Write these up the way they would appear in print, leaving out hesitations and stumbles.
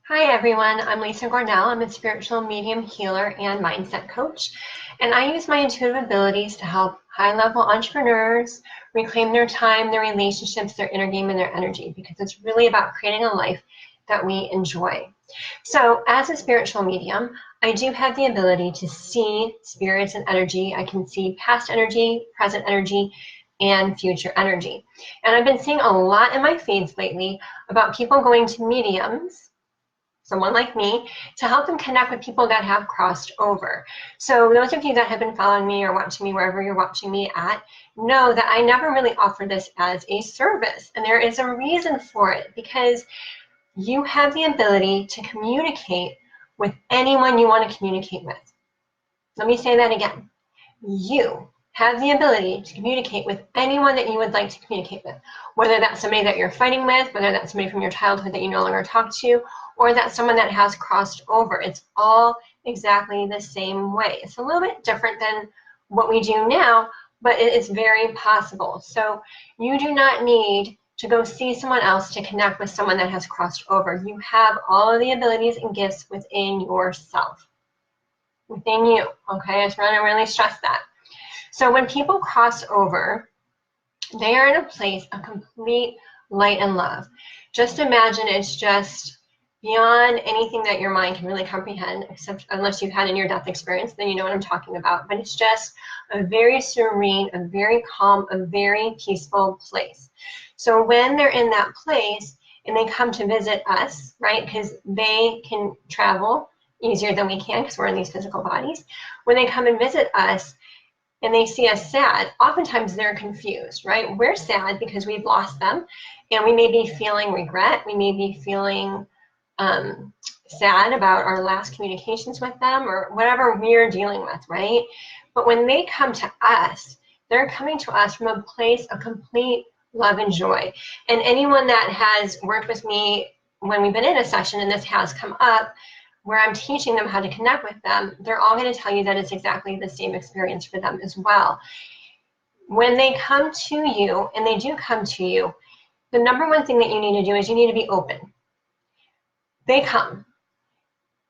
Hi everyone, I'm Lisa Gornall. I'm a spiritual medium healer and mindset coach, and I use my intuitive abilities to help high-level entrepreneurs reclaim their time, their relationships, their inner game, and their energy, because it's really about creating a life that we enjoy. So as a spiritual medium, I do have the ability to see spirits and energy. I can see past energy, present energy, and future energy. And I've been seeing a lot in my feeds lately about people going to mediums, someone like me, to help them connect with people that have crossed over. So those of you that have been following me or watching me wherever you're watching me at know that I never really offer this as a service. And there is a reason for it, because you have the ability to communicate with anyone you want to communicate with. Let me say that again. You have the ability to communicate with anyone that you would like to communicate with, whether that's somebody that you're fighting with, whether that's somebody from your childhood that you no longer talk to, or that's someone that has crossed over. It's all exactly the same way. It's a little bit different than what we do now, but it is very possible. So you do not need to go see someone else to connect with someone that has crossed over. You have all of the abilities and gifts within yourself, within you. Okay, I just want to really stress that. So when people cross over, they are in a place of complete light and love. Just imagine it's just beyond anything that your mind can really comprehend, except unless you've had a near-death experience, then you know what I'm talking about. But it's just a very serene, a very calm, a very peaceful place. So when they're in that place and they come to visit us, right, because they can travel easier than we can because we're in these physical bodies, when they come and visit us, and they see us sad, oftentimes they're confused, right? We're sad because we've lost them, and we may be feeling regret. We may be feeling sad about our last communications with them or whatever we're dealing with, right? But when they come to us, they're coming to us from a place of complete love and joy. And anyone that has worked with me when we've been in a session and this has come up, where I'm teaching them how to connect with them, they're all going to tell you that it's exactly the same experience for them as well. When they come to you, and they do come to you, the number one thing that you need to do is you need to be open. They come.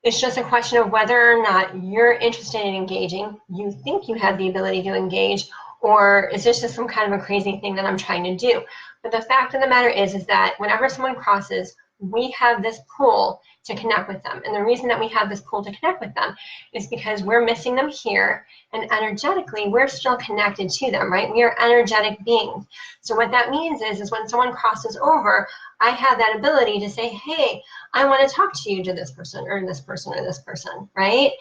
It's just a question of whether or not you're interested in engaging, you think you have the ability to engage, or is this just some kind of a crazy thing that I'm trying to do? But the fact of the matter is that whenever someone crosses, we have this pull to connect with them. And the reason that we have this pull to connect with them is because we're missing them here, and energetically, we're still connected to them, right? We are energetic beings. So what that means is when someone crosses over, I have that ability to say, hey, I want to talk to you, to this person or this person or this person, right?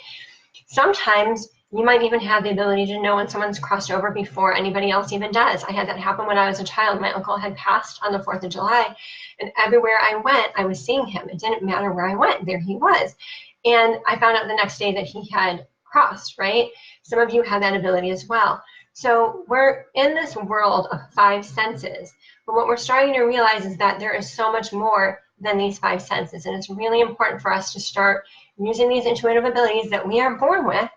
Sometimes you might even have the ability to know when someone's crossed over before anybody else even does. I had that happen when I was a child. My uncle had passed on the 4th of July, and everywhere I went, I was seeing him. It didn't matter where I went, there he was. And I found out the next day that he had crossed, right? Some of you have that ability as well. So we're in this world of 5 senses, but what we're starting to realize is that there is so much more than these 5 senses, and it's really important for us to start using these intuitive abilities that we are born with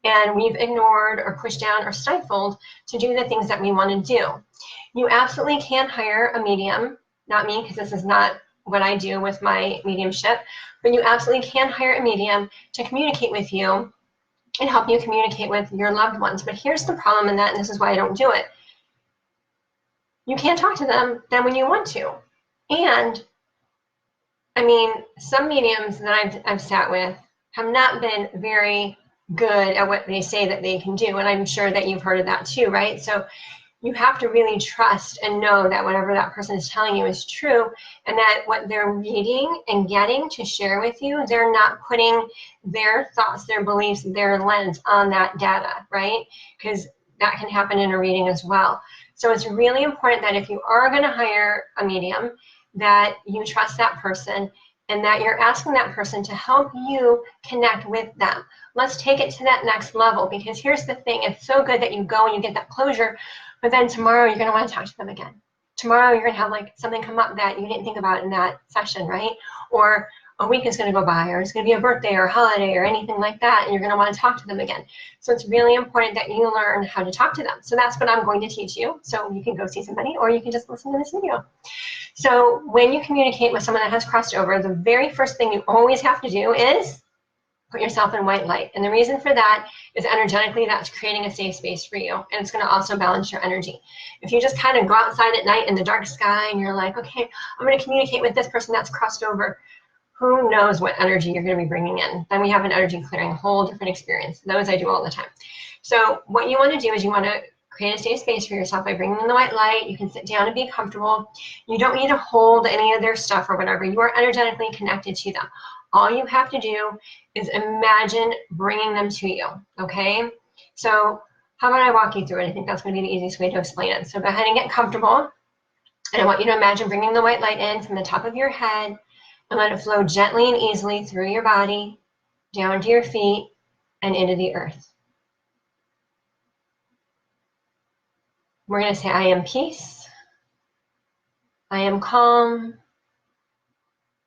and we've ignored or pushed down or stifled to do the things that we want to do. You absolutely can hire a medium, not me, because this is not what I do with my mediumship, but you absolutely can hire a medium to communicate with you and help you communicate with your loved ones. But here's the problem in that, and this is why I don't do it. You can't talk to them then when you want to. And I mean, some mediums that I've sat with have not been very good at what they say that they can do. And I'm sure that you've heard of that too, right? So you have to really trust and know that whatever that person is telling you is true, and that what they're reading and getting to share with you, they're not putting their thoughts, their beliefs, their lens on that data, right? Because that can happen in a reading as well. So it's really important that if you are going to hire a medium, that you trust that person and that you're asking that person to help you connect with them. Let's take it to that next level, because here's the thing. It's so good that you go and you get that closure, but then tomorrow you're going to want to talk to them again. Tomorrow you're going to have like something come up that you didn't think about in that session, right? Or a week is going to go by, or it's going to be a birthday or a holiday or anything like that, and you're going to want to talk to them again. So it's really important that you learn how to talk to them. So that's what I'm going to teach you. So you can go see somebody, or you can just listen to this video. So when you communicate with someone that has crossed over, the very first thing you always have to do is put yourself in white light. And the reason for that is energetically that's creating a safe space for you. And it's going to also balance your energy. If you just kind of go outside at night in the dark sky and you're like, okay, I'm going to communicate with this person that's crossed over, who knows what energy you're going to be bringing in. Then we have an energy clearing, a whole different experience. Those I do all the time. So what you want to do is you want to create a safe space for yourself by bringing in the white light. You can sit down and be comfortable. You don't need to hold any of their stuff or whatever. You are energetically connected to them. All you have to do is imagine bringing them to you, okay? So how about I walk you through it? I think that's going to be the easiest way to explain it. So go ahead and get comfortable. And I want you to imagine bringing the white light in from the top of your head and let it flow gently and easily through your body, down to your feet, and into the earth. We're going to say, I am peace. I am calm.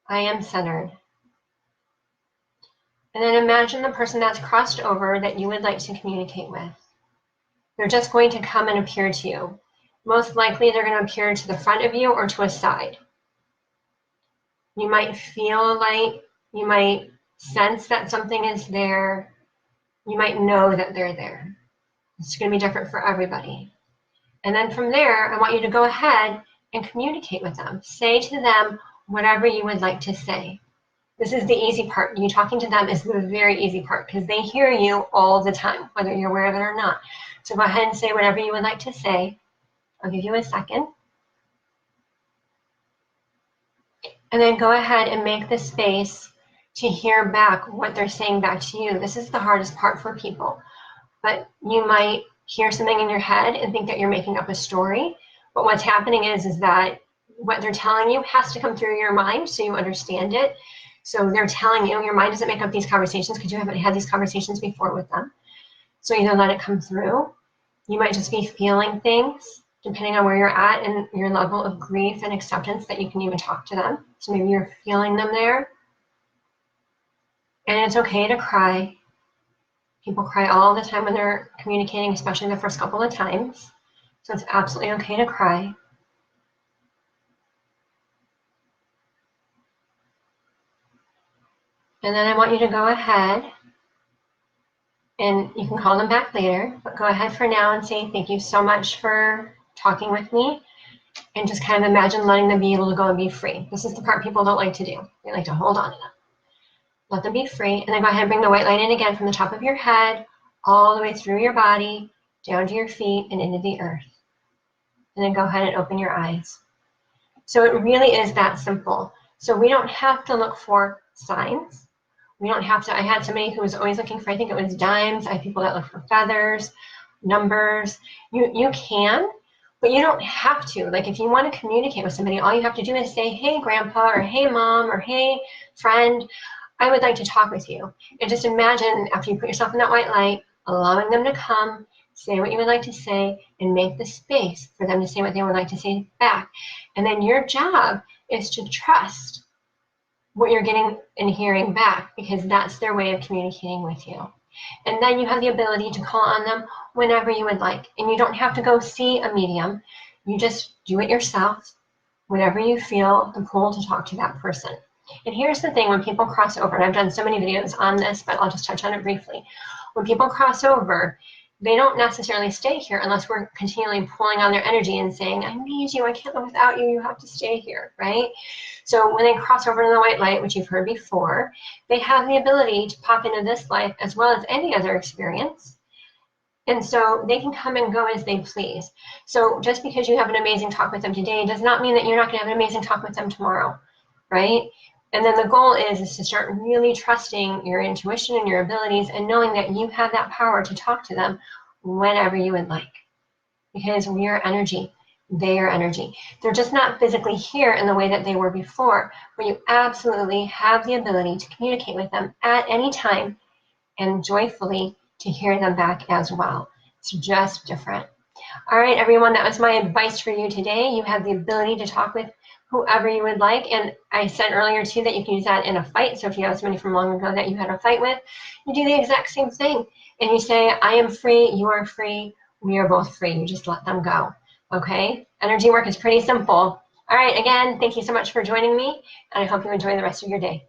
I am centered. And then imagine the person that's crossed over that you would like to communicate with. They're just going to come and appear to you. Most likely they're going to appear to the front of you or to a side. You might feel a light. You might sense that something is there. You might know that they're there. It's going to be different for everybody. And then from there, I want you to go ahead and communicate with them. Say to them whatever you would like to say. This is the easy part. You talking to them is the very easy part because they hear you all the time, whether you're aware of it or not. So go ahead and say whatever you would like to say. I'll give you a second. And then go ahead and make the space to hear back what they're saying back to you. This is the hardest part for people. But you might hear something in your head and think that you're making up a story. But what's happening is that what they're telling you has to come through your mind so you understand it. So they're telling you, your mind doesn't make up these conversations because you haven't had these conversations before with them. So either let it come through. You might just be feeling things depending on where you're at and your level of grief and acceptance that you can even talk to them. So maybe you're feeling them there. And it's okay to cry. People cry all the time when they're communicating, especially the first couple of times. So it's absolutely okay to cry. And then I want you to go ahead, and you can call them back later, but go ahead for now and say, thank you so much for talking with me, and just kind of imagine letting them be able to go and be free. This is the part people don't like to do. They like to hold on to them. Let them be free, and then go ahead and bring the white light in again from the top of your head, all the way through your body, down to your feet, and into the earth. And then go ahead and open your eyes. So it really is that simple. So we don't have to look for signs. We don't have to. I had somebody who was always looking for, I think it was dimes. I have people that look for feathers, numbers. You can, but you don't have to. Like if you want to communicate with somebody, all you have to do is say, hey, grandpa, or hey, mom, or hey, friend, I would like to talk with you. And just imagine after you put yourself in that white light, allowing them to come, say what you would like to say, and make the space for them to say what they would like to say back. And then your job is to trust what you're getting and hearing back, because that's their way of communicating with you. And then you have the ability to call on them whenever you would like. And you don't have to go see a medium. You just do it yourself whenever you feel the pull to talk to that person. And here's the thing, when people cross over, and I've done so many videos on this, but I'll just touch on it briefly. When people cross over, they don't necessarily stay here unless we're continually pulling on their energy and saying, I need you, I can't live without you, you have to stay here, right? So when they cross over to the white light, which you've heard before, they have the ability to pop into this life as well as any other experience. And so they can come and go as they please. So just because you have an amazing talk with them today does not mean that you're not going to have an amazing talk with them tomorrow, right? And then the goal is to start really trusting your intuition and your abilities and knowing that you have that power to talk to them whenever you would like. Because we are energy, they are energy. They're just not physically here in the way that they were before, but you absolutely have the ability to communicate with them at any time and joyfully to hear them back as well. It's just different. All right, everyone, that was my advice for you today. You have the ability to talk with whoever you would like. And I said earlier too that you can use that in a fight. So if you have somebody from long ago that you had a fight with, you do the exact same thing. And you say, I am free, you are free, we are both free. You just let them go. Okay? Energy work is pretty simple. All right, again, thank you so much for joining me, and I hope you enjoy the rest of your day.